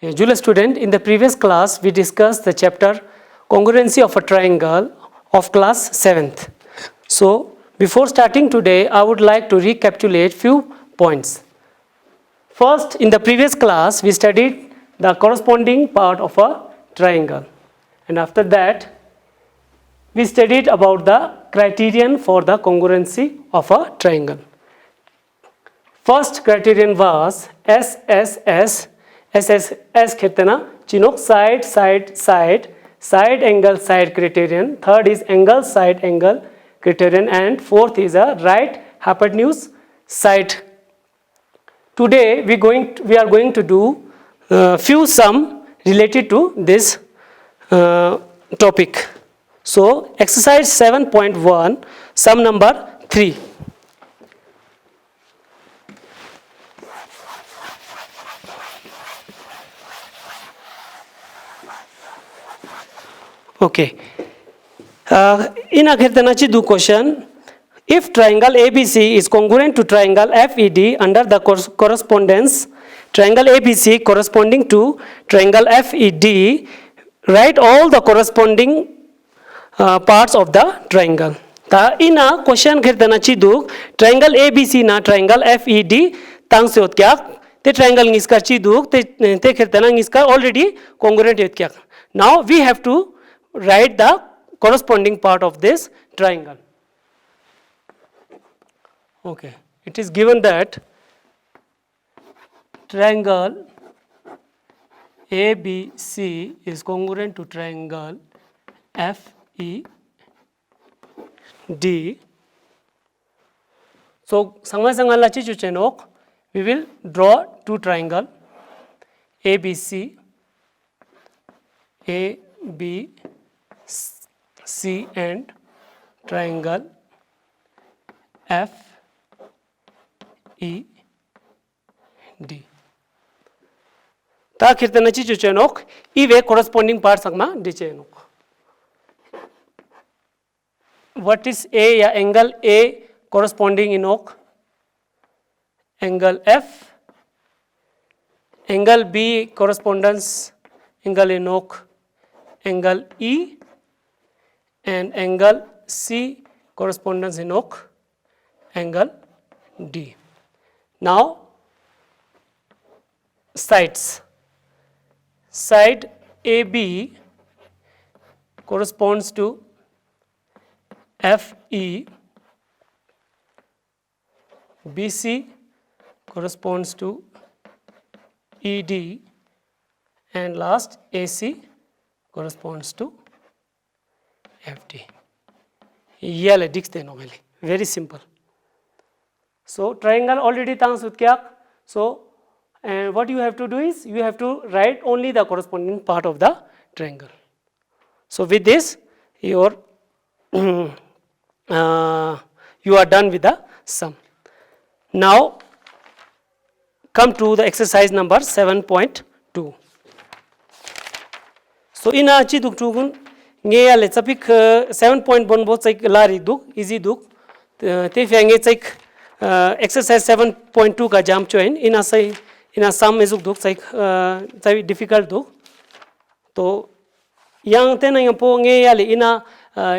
Julia student, in the previous class we discussed the chapter congruency of a triangle of class 7th. So before starting today, I would like to recapitulate few points. First, in the previous class we studied the corresponding part of a triangle, and after that we studied about the criterion for the congruency of a triangle. First criterion was SSS. SSS khetana chinok side angle side criterion. Third is angle side angle criterion, and fourth is a right hypotenuse side. Today we are going to do few sum related to this topic. So exercise 7.1, sum number 3. Okay. In akhirtanachi do question, if triangle ABC is congruent to triangle FED under the correspondence, triangle ABC corresponding to triangle FED, write all the corresponding parts of the triangle. Ta ina question khirtanachi do triangle ABC na triangle FED tang se hot kya te triangle ngiska chi do te khirtana ngiska already congruent hot kya. Now we have to write the corresponding part of this triangle. Okay, it is given that triangle ABC is congruent to triangle FED. So sangal lachi chuchenok, we will draw two triangle ABC, C and triangle FED. Ta khirtanachi chuchenok ive corresponding part sagma dichenok. What is A ya angle A corresponding inok? Angle F. Angle B correspondence angle inok angle E, and angle C correspondence inok angle D. Now sides. Side AB corresponds to FE, BC corresponds to ED, and last AC corresponds to FD. Yale dixte normally. Very simple. So triangle already tang sutkyak. So and what you have to do is you have to write only the corresponding part of the triangle. So with this you are done with the sum. Now come to the exercise number 7.2. So in a chi duk tugun nge ale chapik 7.1 bo chai lari duk easy duk te fyange chai exercise 7.2 ka jam choin in a sum ezuk duk chai difficult duk to yang te na yang po nge ale ina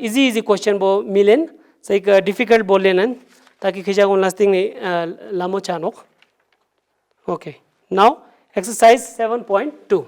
easy question bo milen chai difficult bolenan taki khija gon lasting ni lamo chanok. Okay, now exercise 7.2.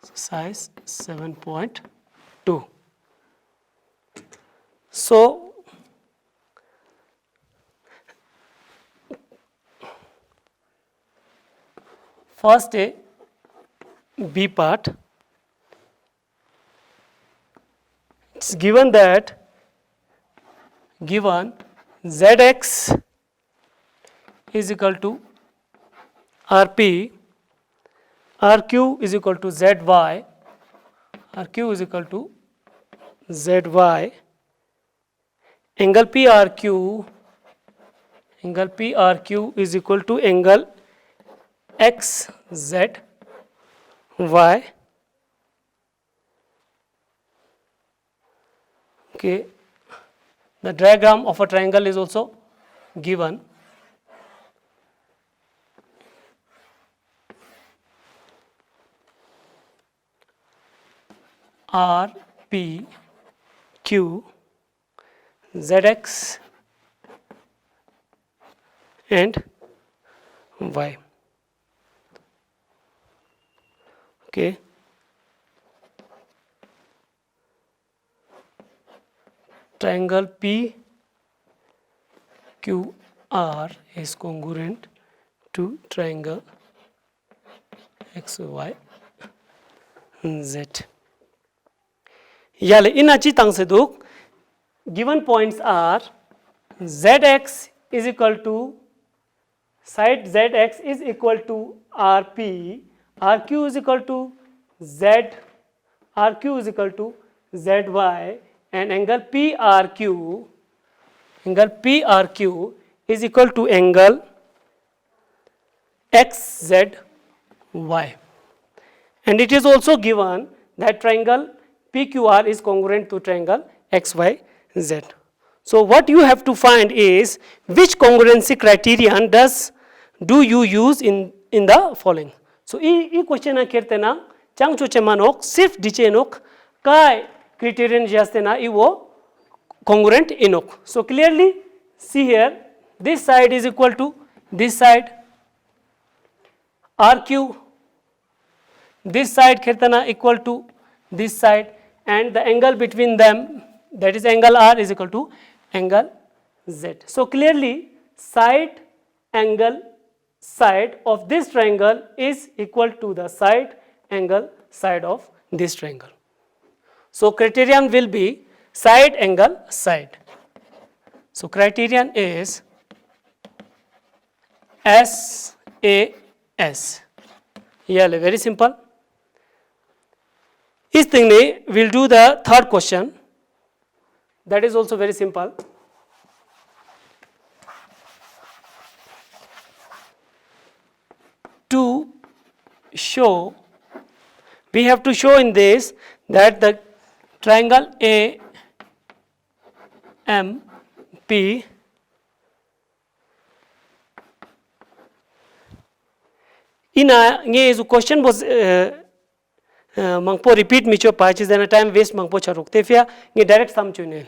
Exercise 7.2. So first a B part. It's given that given Zx is equal to Rp, Rq is equal to Zy, Rq is equal to Zy, angle PRQ is equal to angle XZY, Okay, the diagram of a triangle is also given. R, P, Q, ZX and Y. Okay. Triangle P Q R is congruent to triangle X Y Z. Yale inachi tang seduk given points are ZX is equal to side ZX is equal to RP, RQ is equal to Z, RQ is equal to ZY, and angle PRQ is equal to angle XZY. And it is also given that triangle PQR is congruent to triangle XYZ. So what you have to find is which congruency criterion do you use in the following. So e question kertena chang choche manok sif dichenok kai criterion jastena iwo congruent inok. So clearly see here, this side is equal to this side RQ, this side kertana equal to this side, and the angle between them, that is angle R, is equal to angle Z. So clearly side angle side of this triangle is equal to the side angle side of this triangle. So criterion will be side angle side. So criterion is SAS. Yeah, very simple. Is thing we will do the third question. That is also very simple. To show, we have to show in this that the triangle AMP in a question was mangpo repeat micho patches then a time waste mangpo charuk tefia nge direct sum chune.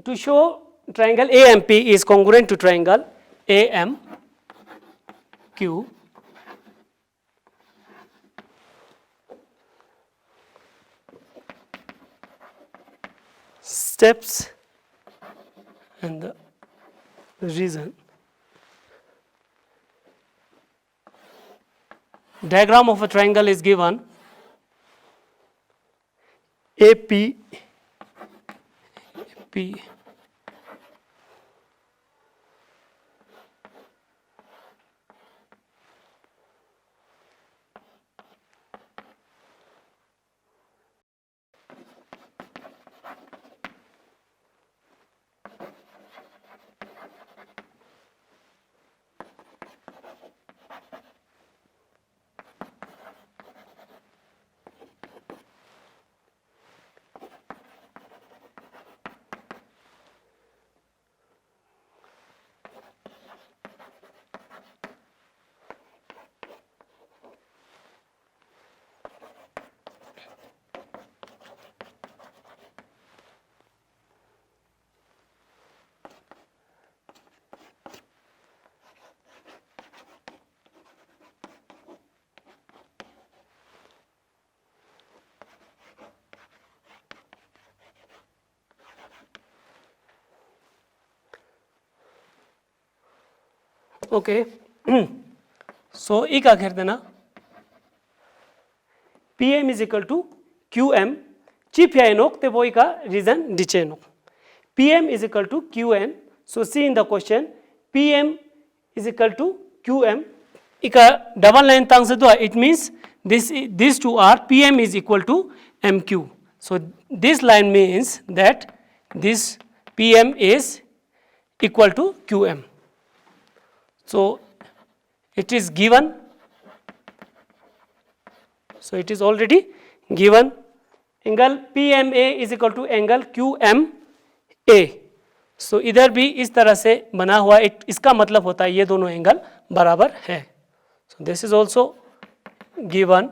To show triangle AMP is congruent to triangle AMQ, steps and the reason. Diagram of a triangle is given. AP okay. So e ka kher dena PM is equal to QM chief ya enok te boy ka reason diche enok. PM is equal to QN. So see in the question PM is equal to QM. Ika double line tang se dua, it means these two are PM is equal to MQ. So this line means that this PM is equal to QM. So it is given. So it is already given angle P M A is equal to angle Q M A. So इधर भी इस तरह से बना हुआ इसका मतलब होता है ये दोनों एंगल बराबर है। So this is also given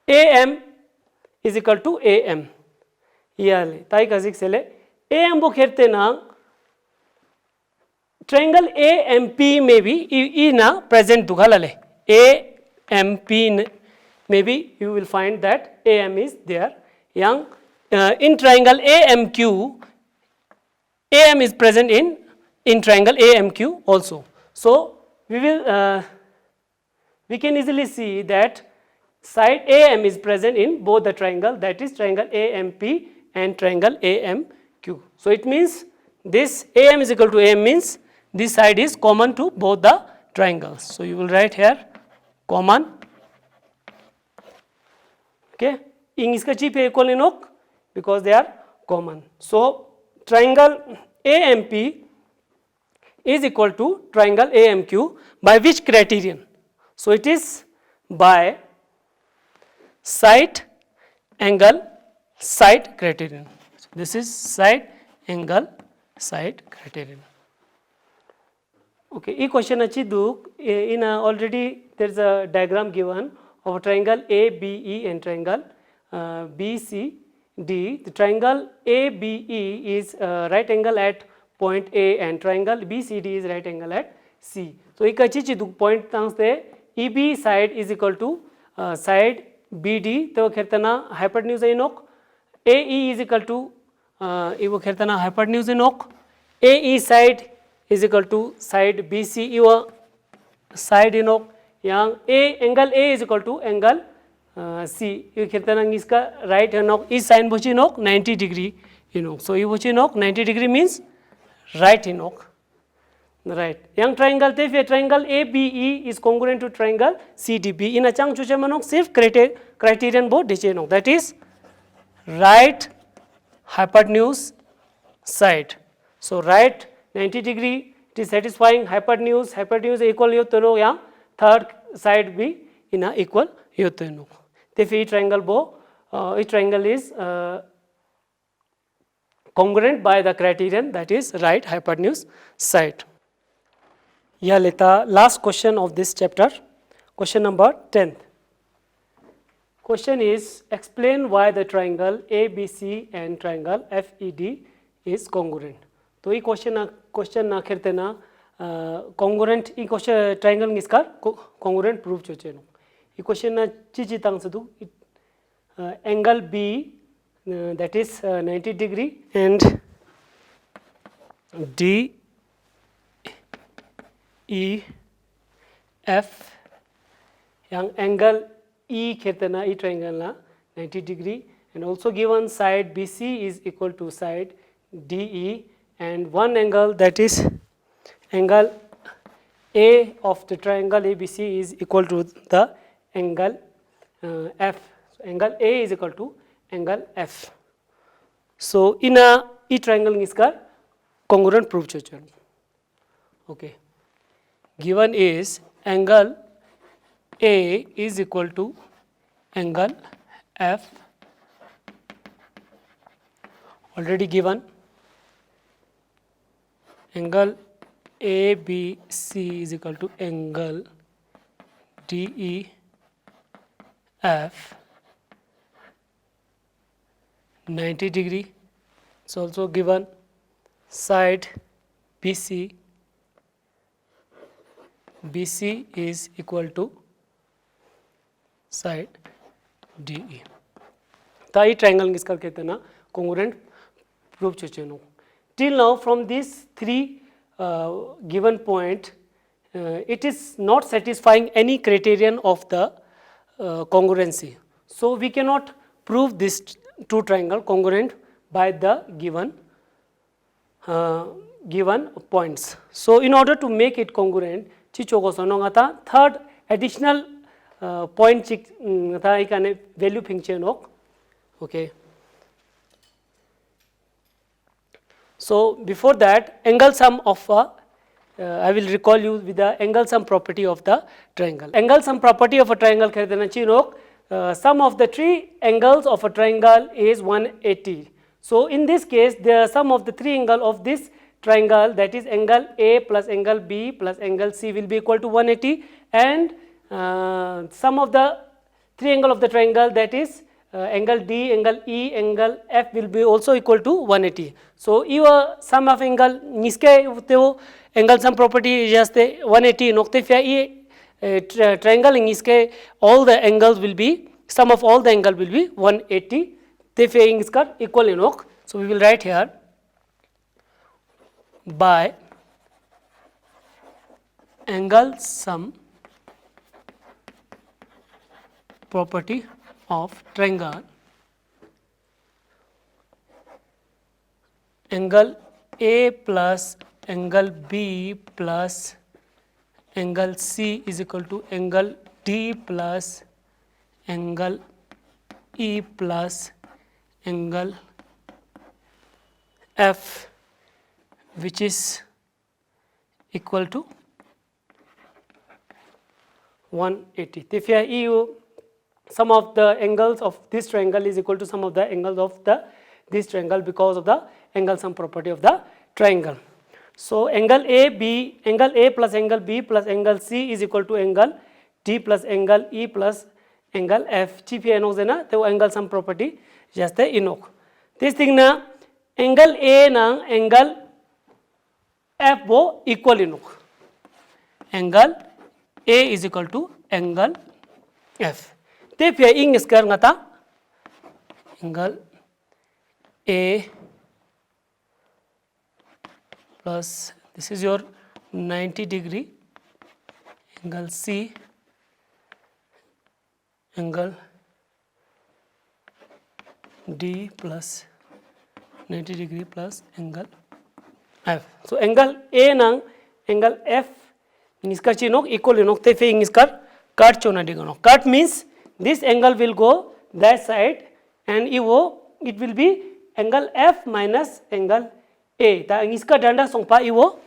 A M is equal to A M ये ताई कजिक से ले ए एम वो खेरते ना ट्रायंगल ए एम पी में भी ई ना प्रेजेंट दुखा लले ए एम पी में भी you will find that A M is there young in triangle A M Q AM is present in triangle AMQ also. So we can easily see that side AM is present in both the triangle, that is triangle AMP and triangle AMQ. So it means this AM is equal to AM means this side is common to both the triangles. So you will write here common. Okay, in iska chi pe equal inok because they are common. So triangle AMP is equal to triangle AMQ by which criterion? So it is by side angle side criterion. So this is side angle side criterion. Okay, this question achidu in already there is a diagram given of a triangle ABE and triangle BCD. The triangle ABE is right angle at point A and triangle BCD is right angle at C. So एक अच्छी चीज़ point तंग से EB side is equal to side BD तो खेरतना hypotenuse इनोक AE is equal to इवो खेरतना hypotenuse इनोक AE side is equal to side BC इवो side इनोक yang A angle A is equal to angle C ये खेरतना इसका right है नोक इस sign बोची नोक 90 degree इनोक so ये बोची नोक 90 degree means right Enoch right yang triangle ते फिर triangle ABE is congruent to triangle CDB इन अचांग चुचे मनोक सिर्फ criterion बो डिचे नोक that is right hypotenuse side so right 90 degree it is satisfying hypotenuse equal यो तो no यहाँ third side भी इना equal यो तो नो ते फिर triangle बो triangle is congruent by the criterion that is right hypotenuse side. यह लेता last question of this chapter, question number 10. Question is explain why the triangle ABC and triangle FED is congruent. तो ये question ना खेरते ना congruent ये question triangle किसका congruent proof चोचे no ये question ना चीज़ तंग से दो angle B that is 90 degree and D E F yang angle E खेरते ना ये triangle ना 90 degree and also given side BC is equal to side DE and one angle that is angle A of the triangle ABC is equal to the angle F. So angle A is equal to angle F. So in a triangle इसका congruent proof Cho Cho. Okay. Given is angle A is equal to angle F. Already given. Angle ABC is equal to angle DEF 90 degree. It's also given side BC is equal to side DE. तो ये triangle किसका कहते हैं ना congruent proof चुचेनो. Till now from these three given point it is not satisfying any criterion of the congruency. So we cannot prove this two triangle congruent by the given points. So in order to make it congruent chichoko sonongata third additional point chik ngata ikane value phingchenok. Okay. So before that angle sum of I will recall you with the angle sum property of the triangle. Angle sum property of a triangle kharidana chinok sum of the three angles of a triangle is 180. So in this case, the sum of the three angle of this triangle, that is angle A plus angle B plus angle C, will be equal to 180, and sum of the three angle of the triangle, that is angle D, angle E, angle F, will be also equal to 180. So your sum of angle niske teo angle sum property just 180 nokte fia triangle niske all the angles will be, sum of all the angle will be 180. Te fia iska equal inok. So we will write here by angle sum property of triangle, angle A plus angle B plus angle C is equal to angle D plus angle E plus angle F, which is equal to 180. If you sum of the angles of this triangle is equal to sum of the angles of this triangle because of the angle sum property of the triangle. So angle A plus angle B plus angle C is equal to angle D plus angle E plus angle F. Chief enok the angle sum property just the enok. This thing na angle A na angle F bo equal enok. Angle A is equal to angle F. Te pia ing square ngata angle A plus this is your 90 degree, angle C, angle D plus 90 degree plus angle F. So angle A nang angle F niskar chinok equal inok te fe niskar cut chona diganok. Cut means this angle will go that side and it will be angle F minus angle A. Ta iska danda songpa iwo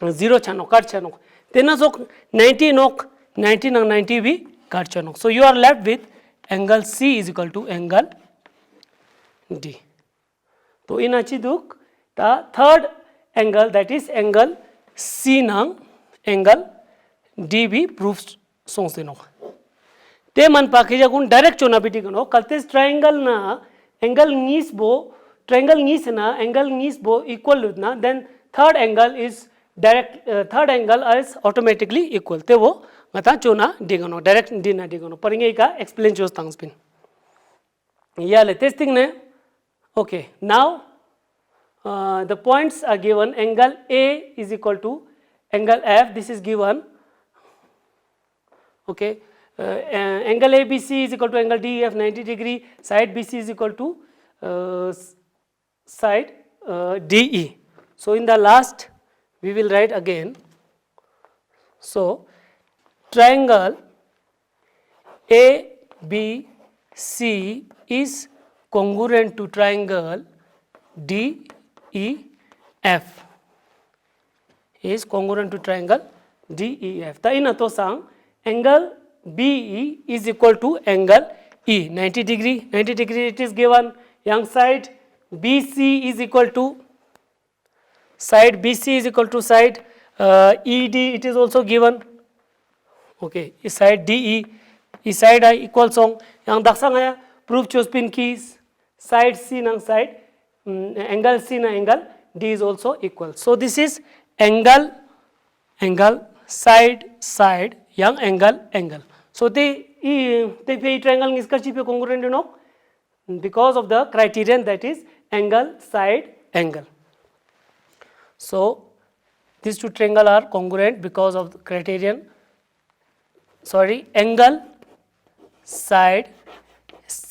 0 chanok cut chanok. Tena sok 90 nok 90 nang 90 be cut chanok. So you are left with angle C is equal to angle D. So in achiduk the third angle, that is angle C nang angle D be proves song se nok. Te man pakija gun direct chona biti gano kaltes triangle na angle ngis bo triangle ngis na angle ngis bo equal na, then third angle is direct third angle is automatically equal. Te wo ngata chona digano direct dina digano paringe ka explain chos tang spin. Yeah, le testing ne. Okay, now the points are given. Angle A is equal to angle F. This is given. Okay. Angle ABC is equal to angle DEF 90 degree, side BC is equal to side DE. So in the last we will write again. So triangle ABC is congruent to triangle DEF, is congruent to triangle DEF. Ta ina to sang angle BE is equal to angle E 90 degree. 90 degree it is given. Young side BC is equal to side BC is equal to side ED, it is also given. Okay, side DE is side I equal song. Yang daksang hai proof chose pin keys side C nang side angle C na angle D is also equal. So this is angle side yang angle. So they triangle iska chipe congruent no, because of the criterion, that is angle side angle. So these two triangle are congruent because of the criterion. Sorry, angle side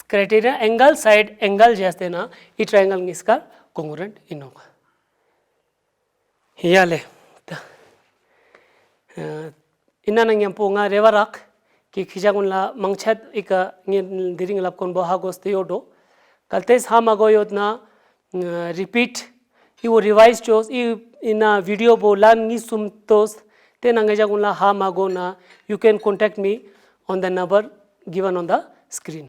criterion angle side angle jaste na e triangle iska congruent inoga. Yale ina nang yang po nga rewarak ki khijagun la mangchat ika ngin diring lap kon bo hagos teodo kaltes hamagoyot na repeat you revise chose in a video bo lan ni sumtos te nang jagun la hamago na, you can contact me on the number given on the screen.